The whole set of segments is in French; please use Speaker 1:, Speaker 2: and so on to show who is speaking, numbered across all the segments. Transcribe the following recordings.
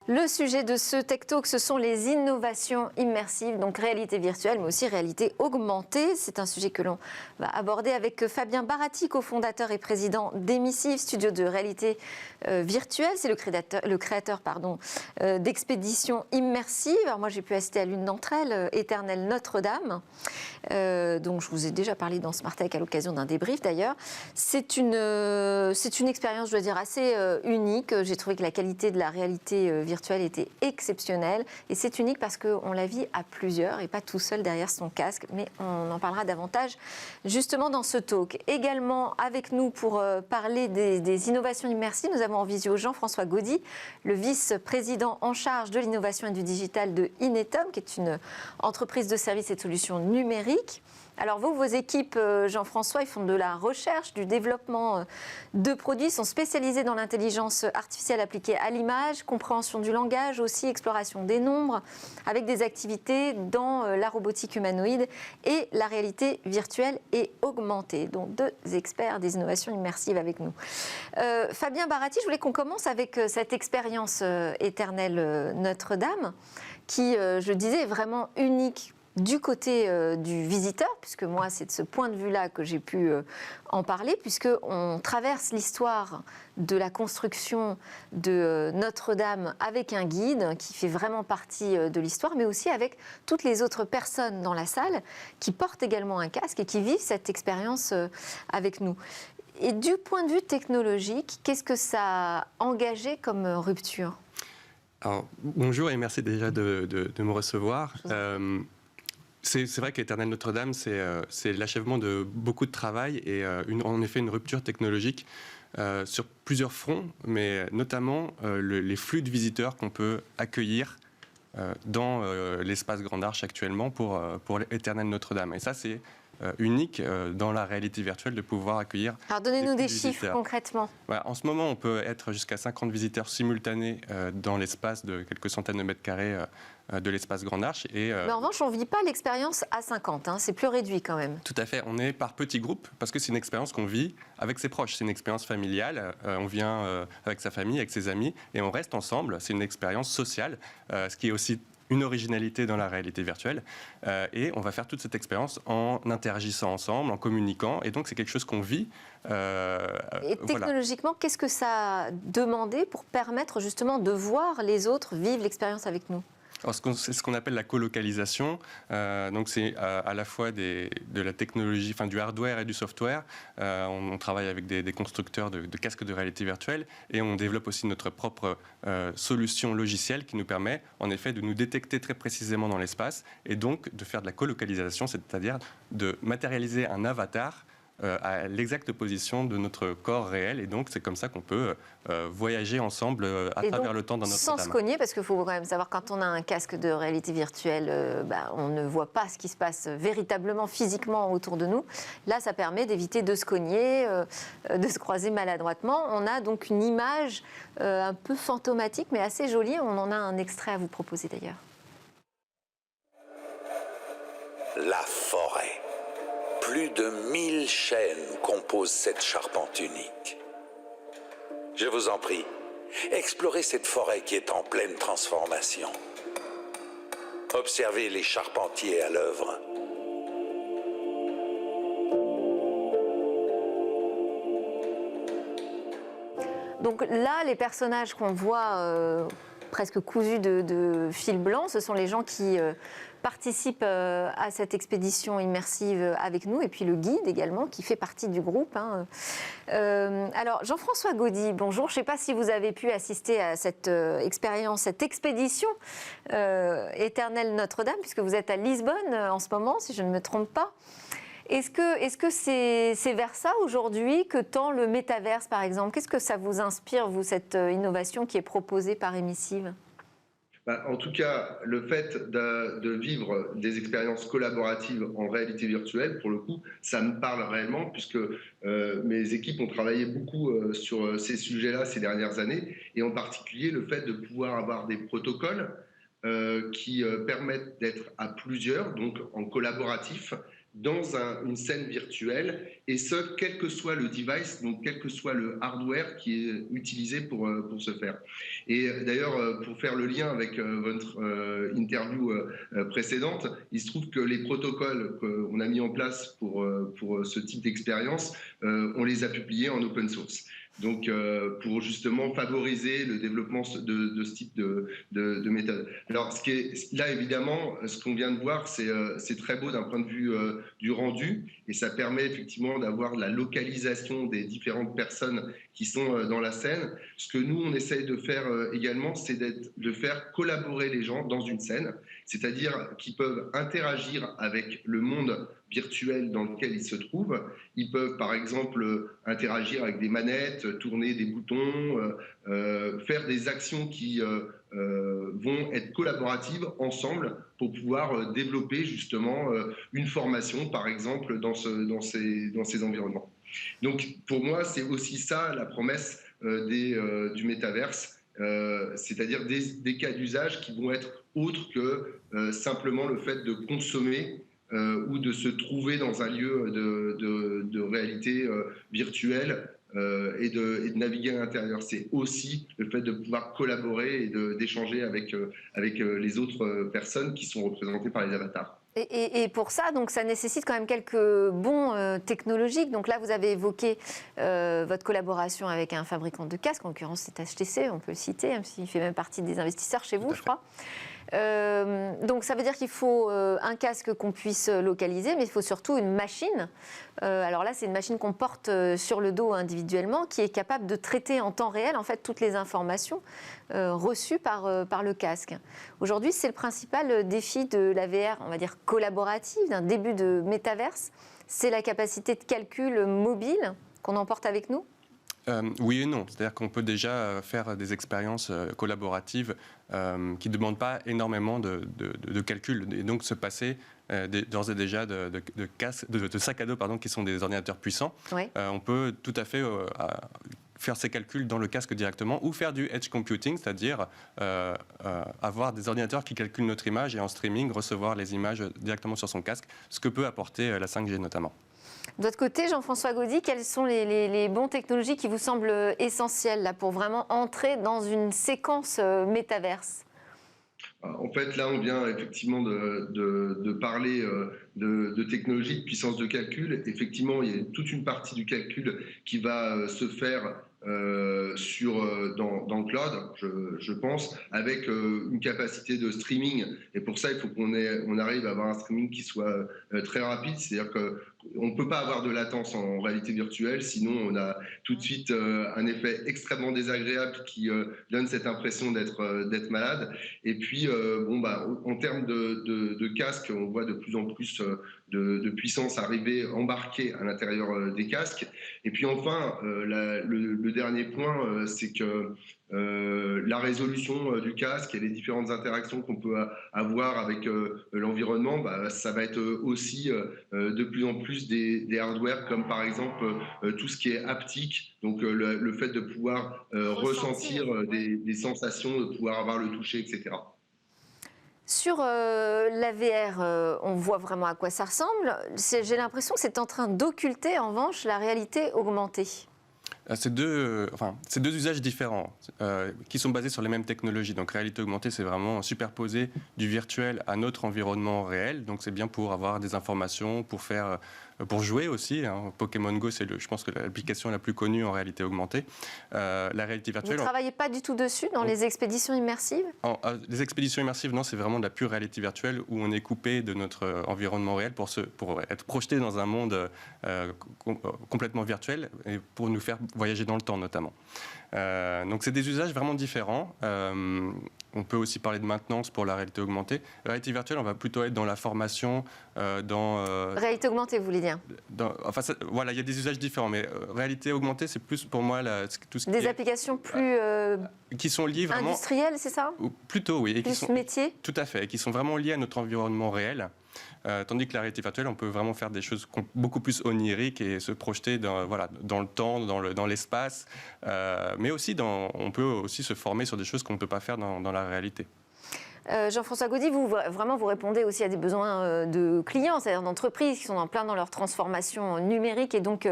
Speaker 1: Le sujet de ce Tech Talk, ce sont les innovations immersives, donc réalité virtuelle, mais aussi réalité augmentée. C'est un sujet que l'on va aborder avec Fabien Baratti, cofondateur et président d'Emissive, studio de réalité virtuelle. C'est le créateur d'expéditions immersives. Alors moi, j'ai pu assister à l'une d'entre elles, Éternelle Notre-Dame, dont je vous ai déjà parlé dans Smart Tech à l'occasion d'un débrief d'ailleurs. C'est une expérience, je dois dire, assez unique. J'ai trouvé que la qualité de la réalité virtuelle était exceptionnelle et c'est unique parce qu'on la vit à plusieurs et pas tout seul derrière son casque, mais on en parlera davantage justement dans ce talk. Également avec nous pour parler des innovations immersives, nous avons en visio Jean-François Gaudy, le vice-président en charge de l'innovation et du digital de Inetum, qui est une entreprise de services et de solutions numériques. Alors vous, vos équipes, Jean-François, ils font de la recherche, du développement de produits, sont spécialisés dans l'intelligence artificielle appliquée à l'image, compréhension du langage, aussi exploration des nombres, avec des activités dans la robotique humanoïde et la réalité virtuelle et augmentée. Donc deux experts des innovations immersives avec nous. Fabien Baratti, je voulais qu'on commence avec cette expérience Éternelle Notre-Dame, qui, je le disais, est vraiment unique du côté du visiteur, puisque moi, c'est de ce point de vue-là que j'ai pu en parler, puisqu'on traverse l'histoire de la construction de Notre-Dame avec un guide qui fait vraiment partie de l'histoire, mais aussi avec toutes les autres personnes dans la salle qui portent également un casque et qui vivent cette expérience avec nous. Et du point de vue technologique, qu'est-ce que ça a engagé comme rupture ?
Speaker 2: Alors, bonjour et merci déjà de me recevoir. C'est vrai qu'Éternelle Notre-Dame, c'est l'achèvement de beaucoup de travail et en effet une rupture technologique sur plusieurs fronts, mais notamment les flux de visiteurs qu'on peut accueillir dans l'espace Grande Arche actuellement pour Éternelle Notre-Dame. Et ça, c'est unique dans la réalité virtuelle de pouvoir accueillir.
Speaker 1: Alors donnez-nous des chiffres concrètement.
Speaker 2: Voilà, en ce moment, on peut être jusqu'à 50 visiteurs simultanés dans l'espace de quelques centaines de mètres carrés de l'espace Grande Arche. Mais
Speaker 1: en revanche, on ne vit pas l'expérience à 50, hein, c'est plus réduit quand même.
Speaker 2: Tout à fait, on est par petits groupes parce que c'est une expérience qu'on vit avec ses proches. C'est une expérience familiale, on vient avec sa famille, avec ses amis et on reste ensemble. C'est une expérience sociale, ce qui est aussi une originalité dans la réalité virtuelle. Et on va faire toute cette expérience en interagissant ensemble, en communiquant. Et donc, c'est quelque chose qu'on vit.
Speaker 1: Et technologiquement, voilà. Qu'est-ce que ça a demandé pour permettre justement de voir les autres vivre l'expérience avec nous ?
Speaker 2: C'est ce qu'on appelle la colocalisation. Donc c'est à la fois de la technologie, enfin du hardware et du software. On travaille avec des constructeurs de casques de réalité virtuelle et on développe aussi notre propre solution logicielle qui nous permet en effet de nous détecter très précisément dans l'espace et donc de faire de la colocalisation, c'est-à-dire de matérialiser un avatar à l'exacte position de notre corps réel. Et donc, c'est comme ça qu'on peut voyager ensemble à travers le temps dans Notre-Dame.
Speaker 1: Sans se cogner, parce qu'il faut quand même savoir, quand on a un casque de réalité virtuelle, on ne voit pas ce qui se passe véritablement, physiquement autour de nous. Là, ça permet d'éviter de se cogner, de se croiser maladroitement. On a donc une image un peu fantomatique, mais assez jolie. On en a un extrait à vous proposer d'ailleurs.
Speaker 3: La forêt. Plus de 1000 chênes composent cette charpente unique. Je vous en prie, explorez cette forêt qui est en pleine transformation. Observez les charpentiers à l'œuvre.
Speaker 1: Donc là, les personnages qu'on voit presque cousus de fil blanc, ce sont les gens qui participent à cette expédition immersive avec nous, et puis le guide également, qui fait partie du groupe. Alors, Jean-François Gaudy, bonjour. Je ne sais pas si vous avez pu assister à cette expérience, cette expédition Éternelle Notre-Dame, puisque vous êtes à Lisbonne en ce moment, si je ne me trompe pas. Est-ce que c'est vers ça aujourd'hui que tend le métaverse, par exemple ? Qu'est-ce que ça vous inspire, vous, cette innovation qui est proposée par Emissive ?
Speaker 4: En tout cas, le fait de vivre des expériences collaboratives en réalité virtuelle, pour le coup, ça me parle réellement, puisque mes équipes ont travaillé beaucoup sur ces sujets-là ces dernières années, et en particulier le fait de pouvoir avoir des protocoles qui permettent d'être à plusieurs, donc en collaboratif, dans une scène virtuelle, et ce, quel que soit le device, donc quel que soit le hardware qui est utilisé pour ce faire. Et d'ailleurs, pour faire le lien avec votre interview précédente, il se trouve que les protocoles qu'on a mis en place pour ce type d'expérience, on les a publiés en open source. Donc, pour justement favoriser le développement de ce type de méthode. Alors, là, évidemment, ce qu'on vient de voir, c'est très beau d'un point de vue du rendu, et ça permet effectivement d'avoir la localisation des différentes personnes qui sont dans la scène. Ce que nous, on essaye de faire également, c'est de faire collaborer les gens dans une scène, c'est-à-dire qu'ils peuvent interagir avec le monde virtuel dans lequel ils se trouvent. Ils peuvent, par exemple, interagir avec des manettes, tourner des boutons, faire des actions qui vont être collaboratives ensemble pour pouvoir développer justement une formation, par exemple, dans ces environnements. Donc, pour moi, c'est aussi ça la promesse du métaverse, c'est-à-dire des cas d'usage qui vont être autres que simplement le fait de consommer ou de se trouver dans un lieu de réalité virtuelle et de naviguer à l'intérieur. C'est aussi le fait de pouvoir collaborer et d'échanger avec les autres personnes qui sont représentées par les avatars.
Speaker 1: Et pour ça, donc, ça nécessite quand même quelques bons technologiques. Donc là, vous avez évoqué votre collaboration avec un fabricant de casques, en l'occurrence c'est HTC, on peut le citer, même s'il fait même partie des investisseurs chez vous, je crois. Donc ça veut dire qu'il faut un casque qu'on puisse localiser, mais il faut surtout une machine. Alors là, c'est une machine qu'on porte sur le dos individuellement, qui est capable de traiter en temps réel en fait toutes les informations reçues par le casque. Aujourd'hui, c'est le principal défi de la VR, on va dire collaborative, d'un début de métaverse. C'est la capacité de calcul mobile qu'on emporte avec nous.
Speaker 2: Oui et non. C'est-à-dire qu'on peut déjà faire des expériences collaboratives qui ne demandent pas énormément de calcul et donc se passer d'ores et déjà de sacs à dos qui sont des ordinateurs puissants. Oui. On peut tout à fait faire ces calculs dans le casque directement ou faire du edge computing, c'est-à-dire avoir des ordinateurs qui calculent notre image et en streaming recevoir les images directement sur son casque, ce que peut apporter la 5G notamment.
Speaker 1: De votre côté, Jean-François Gaudy, quelles sont les bonnes technologies qui vous semblent essentielles là, pour vraiment entrer dans une séquence métaverse ?
Speaker 4: En fait, là, on vient effectivement de parler de technologie, de puissance de calcul. Effectivement, il y a toute une partie du calcul qui va se faire dans le cloud, je pense, avec une capacité de streaming. Et pour ça, il faut qu'on arrive à avoir un streaming qui soit très rapide. C'est-à-dire qu'on ne peut pas avoir de latence en réalité virtuelle, sinon on a tout de suite un effet extrêmement désagréable qui donne cette impression d'être malade. Et puis, en termes de casque, on voit de plus en plus de puissance arriver embarquée à l'intérieur des casques. Et puis enfin, le dernier point, c'est que la résolution du casque et les différentes interactions qu'on peut avoir avec l'environnement, ça va être aussi de plus en plus des hardware comme par exemple tout ce qui est haptique, donc le fait de pouvoir ressentir des sensations, de pouvoir avoir le toucher, etc.
Speaker 1: Sur la VR, on voit vraiment à quoi ça ressemble. J'ai l'impression que c'est en train d'occulter en revanche la réalité augmentée.
Speaker 2: C'est deux usages différents qui sont basés sur les mêmes technologies. Donc, réalité augmentée, c'est vraiment superposer du virtuel à notre environnement réel. Donc, c'est bien pour avoir des informations, pour jouer aussi. Hein. Pokémon Go, c'est je pense que l'application la plus connue en réalité augmentée. La réalité virtuelle.
Speaker 1: Vous ne travaillez pas du tout dessus dans les expéditions immersives ?
Speaker 2: Les expéditions immersives, non, c'est vraiment de la pure réalité virtuelle où on est coupé de notre environnement réel pour être projeté dans un monde complètement virtuel et pour nous faire voyager dans le temps notamment. Donc c'est des usages vraiment différents. On peut aussi parler de maintenance pour la réalité augmentée. La réalité virtuelle, on va plutôt être dans la formation,
Speaker 1: réalité augmentée, vous voulez dire ?
Speaker 2: Voilà, il y a des usages différents, mais réalité augmentée, c'est plus pour moi tout ce qui
Speaker 1: des applications plus
Speaker 2: qui sont liées vraiment
Speaker 1: industrielles, c'est ça ?
Speaker 2: Plutôt, oui. Et
Speaker 1: plus métier ?
Speaker 2: Tout à fait, et qui sont vraiment liées à notre environnement réel. Tandis que la réalité virtuelle, on peut vraiment faire des choses beaucoup plus oniriques et se projeter dans le temps, dans l'espace, mais aussi on peut aussi se former sur des choses qu'on ne peut pas faire dans la réalité.
Speaker 1: Jean-François Gaudy, vous répondez aussi à des besoins de clients, c'est-à-dire d'entreprises qui sont en plein dans leur transformation numérique et donc qui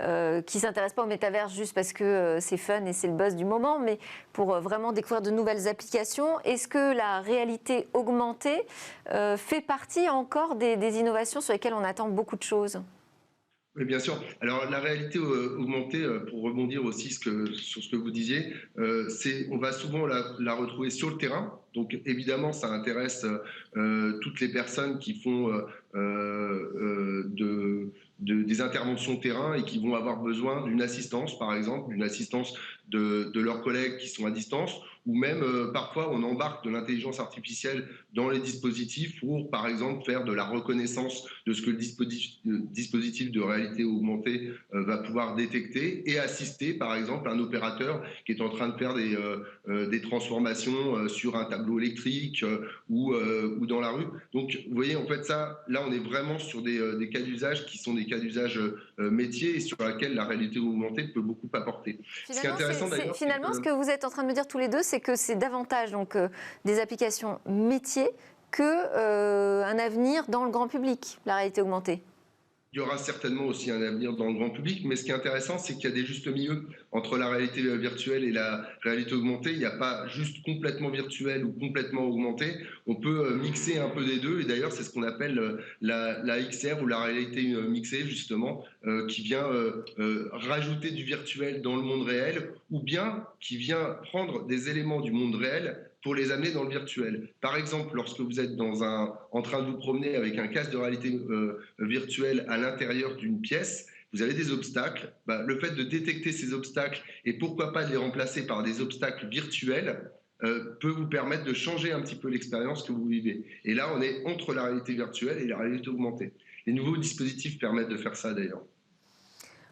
Speaker 1: ne s'intéressent pas au métaverse juste parce que c'est fun et c'est le buzz du moment, mais pour vraiment découvrir de nouvelles applications. Est-ce que la réalité augmentée fait partie encore des innovations sur lesquelles on attend beaucoup de choses ?
Speaker 4: Oui, bien sûr. Alors, la réalité augmentée, pour rebondir aussi sur ce que vous disiez, on va souvent la retrouver sur le terrain. Donc, évidemment, ça intéresse toutes les personnes qui font des interventions terrain et qui vont avoir besoin d'une assistance, par exemple, d'une assistance de leurs collègues qui sont à distance, ou même parfois on embarque de l'intelligence artificielle dans les dispositifs pour, par exemple, faire de la reconnaissance de ce que le dispositif de réalité augmentée va pouvoir détecter et assister, par exemple, un opérateur qui est en train de faire des transformations sur un tableau électrique ou dans la rue. Donc, vous voyez, en fait, là, on est vraiment sur des cas d'usage qui sont des cas d'usage métiers et sur lesquels la réalité augmentée peut beaucoup apporter.
Speaker 1: Finalement, ce que vous êtes en train de me dire tous les deux, c'est que c'est davantage des applications métiers qu'un avenir dans le grand public, la réalité augmentée.
Speaker 4: Il y aura certainement aussi un avenir dans le grand public, mais ce qui est intéressant, c'est qu'il y a des justes milieux entre la réalité virtuelle et la réalité augmentée. Il n'y a pas juste complètement virtuel ou complètement augmenté. On peut mixer un peu des deux, et d'ailleurs, c'est ce qu'on appelle la XR ou la réalité mixée, justement, qui vient rajouter du virtuel dans le monde réel, ou bien qui vient prendre des éléments du monde réel pour les amener dans le virtuel. Par exemple, lorsque vous êtes en train de vous promener avec un casque de réalité virtuelle à l'intérieur d'une pièce, vous avez des obstacles. Le fait de détecter ces obstacles et pourquoi pas de les remplacer par des obstacles virtuels peut vous permettre de changer un petit peu l'expérience que vous vivez. Et là, on est entre la réalité virtuelle et la réalité augmentée. Les nouveaux dispositifs permettent de faire ça d'ailleurs.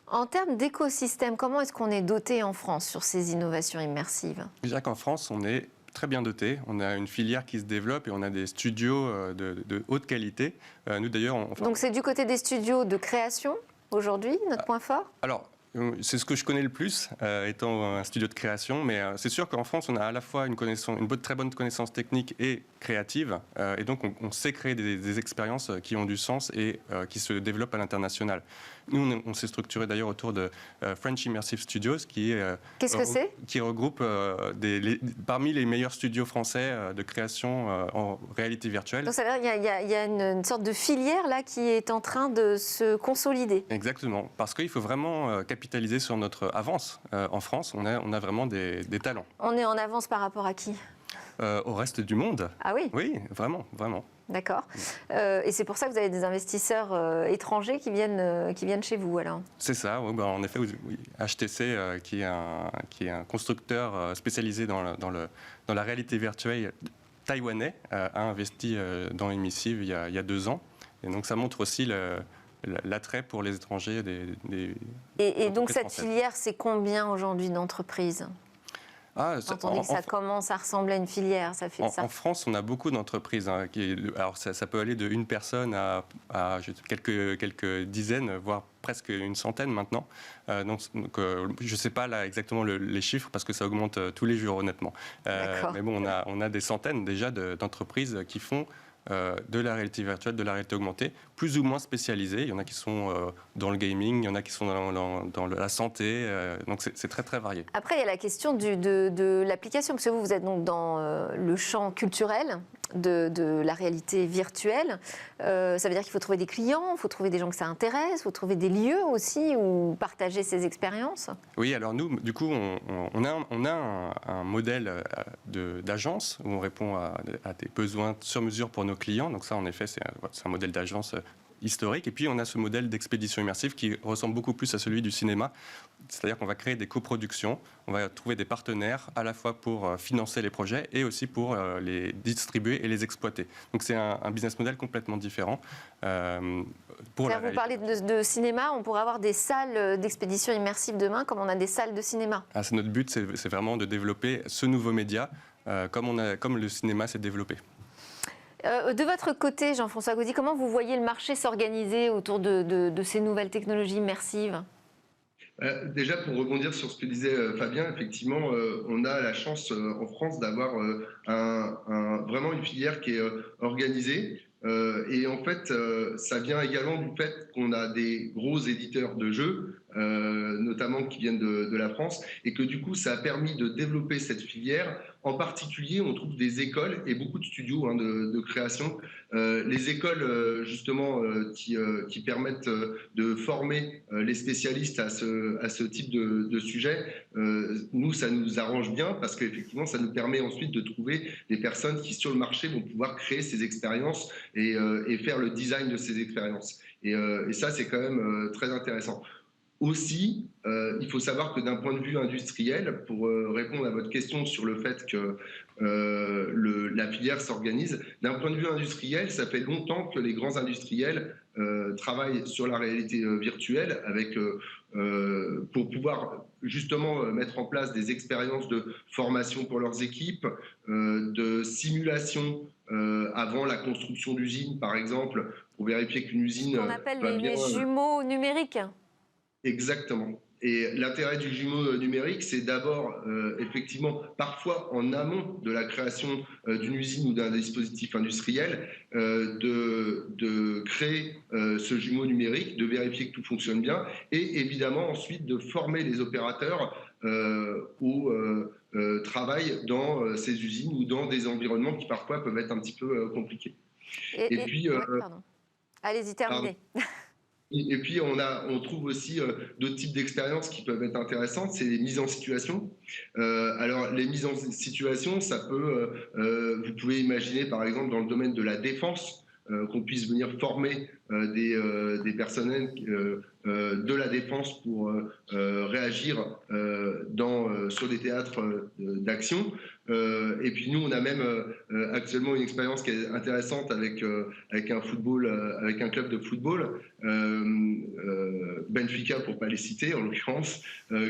Speaker 1: En termes d'écosystème, comment est-ce qu'on est doté en France sur ces innovations immersives ?
Speaker 2: Déjà qu'en France, on est très bien doté. On a une filière qui se développe et on a des studios de haute qualité. Nous d'ailleurs,
Speaker 1: donc c'est du côté des studios de création aujourd'hui, notre point fort ?
Speaker 2: Alors, c'est ce que je connais le plus, étant un studio de création, mais c'est sûr qu'en France, on a à la fois une très bonne connaissance technique et créative, et donc on sait créer des expériences qui ont du sens et qui se développent à l'international. Nous, on s'est structuré d'ailleurs autour de French Immersive Studios,
Speaker 1: Qu'est-ce que c'est ?
Speaker 2: Qui regroupe parmi les meilleurs studios français de création en réalité virtuelle.
Speaker 1: Donc ça veut dire qu'il y a une sorte de filière là qui est en train de se consolider.
Speaker 2: Exactement, parce qu'il faut vraiment capitaliser sur notre avance. En France, on a vraiment des talents.
Speaker 1: On est en avance par rapport à qui ?
Speaker 2: Au reste du monde.
Speaker 1: Ah oui ?
Speaker 2: Oui, vraiment, vraiment.
Speaker 1: D'accord. Et c'est pour ça que vous avez des investisseurs étrangers qui viennent chez vous, alors ?
Speaker 2: C'est ça, oui, en effet, oui. HTC, qui est un constructeur spécialisé dans la réalité virtuelle taïwanais, a investi dans Emissive il y a 2 ans. Et donc ça montre aussi l'attrait pour les étrangers
Speaker 1: Et donc cette filière, c'est combien aujourd'hui d'entreprises ? Quand on dit que ça commence à ressembler à une filière, ça fait ça.
Speaker 2: En France, on a beaucoup d'entreprises. Alors, ça peut aller de une personne à quelques dizaines, voire presque une centaine maintenant. Je ne sais pas là exactement les chiffres parce que ça augmente tous les jours, honnêtement. Mais bon, on a des centaines déjà d'entreprises qui font de la réalité virtuelle, de la réalité augmentée, plus ou moins spécialisées. Il y en a qui sont dans le gaming, il y en a qui sont dans la santé, donc c'est très très varié.
Speaker 1: Après, il y a la question de l'application, parce que vous êtes donc dans le champ culturel de la réalité virtuelle. Ça veut dire qu'il faut trouver des clients, il faut trouver des gens que ça intéresse, il faut trouver des lieux aussi où partager ces expériences.
Speaker 2: Oui, alors nous, du coup, on a un modèle d'agence où on répond à des besoins sur mesure pour nos clients. Donc ça, en effet, c'est un modèle d'agence historique. Et puis, on a ce modèle d'expédition immersive qui ressemble beaucoup plus à celui du cinéma. C'est-à-dire qu'on va créer des coproductions, on va trouver des partenaires à la fois pour financer les projets et aussi pour les distribuer et les exploiter. Donc, c'est un business model complètement différent.
Speaker 1: Vous parlez de cinéma, on pourrait avoir des salles d'expédition immersive demain comme on a des salles de cinéma.
Speaker 2: C'est notre but, c'est vraiment de développer ce nouveau média comme le cinéma s'est développé.
Speaker 1: De votre côté, Jean-François Gaudy, comment vous voyez le marché s'organiser autour de ces nouvelles technologies immersives ?
Speaker 4: Déjà, pour rebondir sur ce que disait Fabien, effectivement, on a la chance en France d'avoir vraiment une filière qui est organisée. Et en fait, ça vient également du fait qu'on a des gros éditeurs de jeux, notamment qui viennent de la France, et que du coup, ça a permis de développer cette filière. En particulier, on trouve des écoles et beaucoup de studios de création. Les écoles, justement, qui permettent de former les spécialistes à ce type de sujet, nous, ça nous arrange bien parce qu'effectivement, ça nous permet ensuite de trouver des personnes qui, sur le marché, vont pouvoir créer ces expériences et faire le design de ces expériences. Et ça, c'est quand même très intéressant. Aussi, il faut savoir que d'un point de vue industriel, pour répondre à votre question sur le fait que la filière s'organise, d'un point de vue industriel, ça fait longtemps que les grands industriels travaillent sur la réalité virtuelle pour pouvoir justement mettre en place des expériences de formation pour leurs équipes, de simulation avant la construction d'usines, par exemple, pour vérifier qu'une usine...
Speaker 1: On appelle les jumeaux numériques.
Speaker 4: Exactement. Et l'intérêt du jumeau numérique, c'est d'abord, effectivement, parfois en amont de la création d'une usine ou d'un dispositif industriel, de créer ce jumeau numérique, de vérifier que tout fonctionne bien, et évidemment ensuite de former les opérateurs au travail dans ces usines ou dans des environnements qui parfois peuvent être un petit peu compliqués.
Speaker 1: Et puis, pardon. Allez-y, terminez.
Speaker 4: Et puis, on trouve aussi d'autres types d'expériences qui peuvent être intéressantes, c'est les mises en situation. Alors, les mises en situation, ça peut, vous pouvez imaginer, par exemple, dans le domaine de la défense, qu'on puisse venir former des personnels de la défense pour réagir sur des théâtres d'action. Et puis nous, on a même actuellement une expérience qui est intéressante avec un club de football, Benfica pour pas les citer en l'occurrence,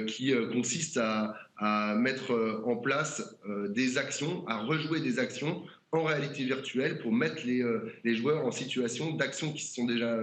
Speaker 4: qui consiste à mettre en place des actions, à rejouer des actions en réalité virtuelle pour mettre les joueurs en situation d'actions qui se sont déjà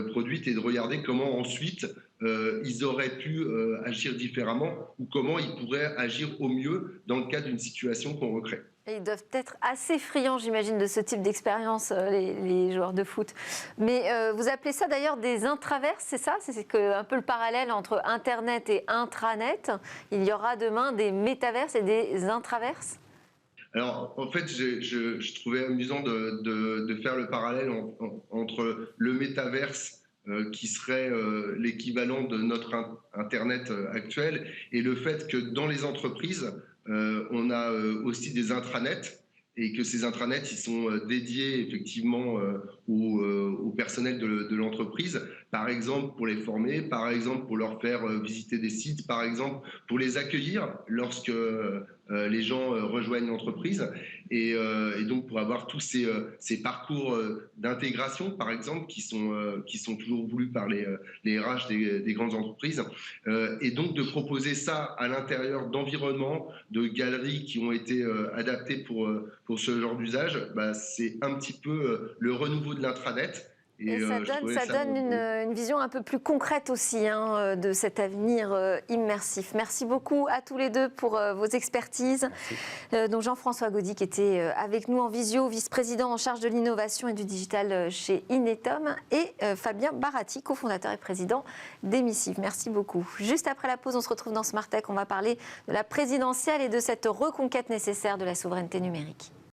Speaker 4: produites et de regarder comment ensuite ils auraient pu agir différemment ou comment ils pourraient agir au mieux dans le cas d'une situation qu'on recrée.
Speaker 1: Et ils doivent être assez friands, j'imagine, de ce type d'expérience, les joueurs de foot. Mais vous appelez ça d'ailleurs des intraverses, c'est ça? C'est un peu le parallèle entre Internet et intranet. Il y aura demain des métaverses et des intraverses?
Speaker 4: Alors, en fait, je trouvais amusant de faire le parallèle entre le métaverse, qui serait l'équivalent de notre Internet actuel, et le fait que dans les entreprises, on a aussi des intranets, et que ces intranets, ils sont dédiés effectivement au personnel de l'entreprise, par exemple pour les former, par exemple pour leur faire visiter des sites, par exemple pour les accueillir lorsque les gens rejoignent l'entreprise, et donc pour avoir tous ces parcours d'intégration, par exemple, qui sont toujours voulus par les RH des grandes entreprises, et donc de proposer ça à l'intérieur d'environnements, de galeries qui ont été adaptées pour ce genre d'usage, c'est un petit peu le renouveau de l'intranet.
Speaker 1: Et ça donne une vision un peu plus concrète aussi de cet avenir immersif. Merci beaucoup à tous les deux pour vos expertises. Donc Jean-François Gaudy qui était avec nous en visio, vice-président en charge de l'innovation et du digital chez Inetum, et Fabien Barati, cofondateur et président d'Emissive. Merci beaucoup. Juste après la pause, on se retrouve dans Smart Tech. On va parler de la présidentielle et de cette reconquête nécessaire de la souveraineté numérique.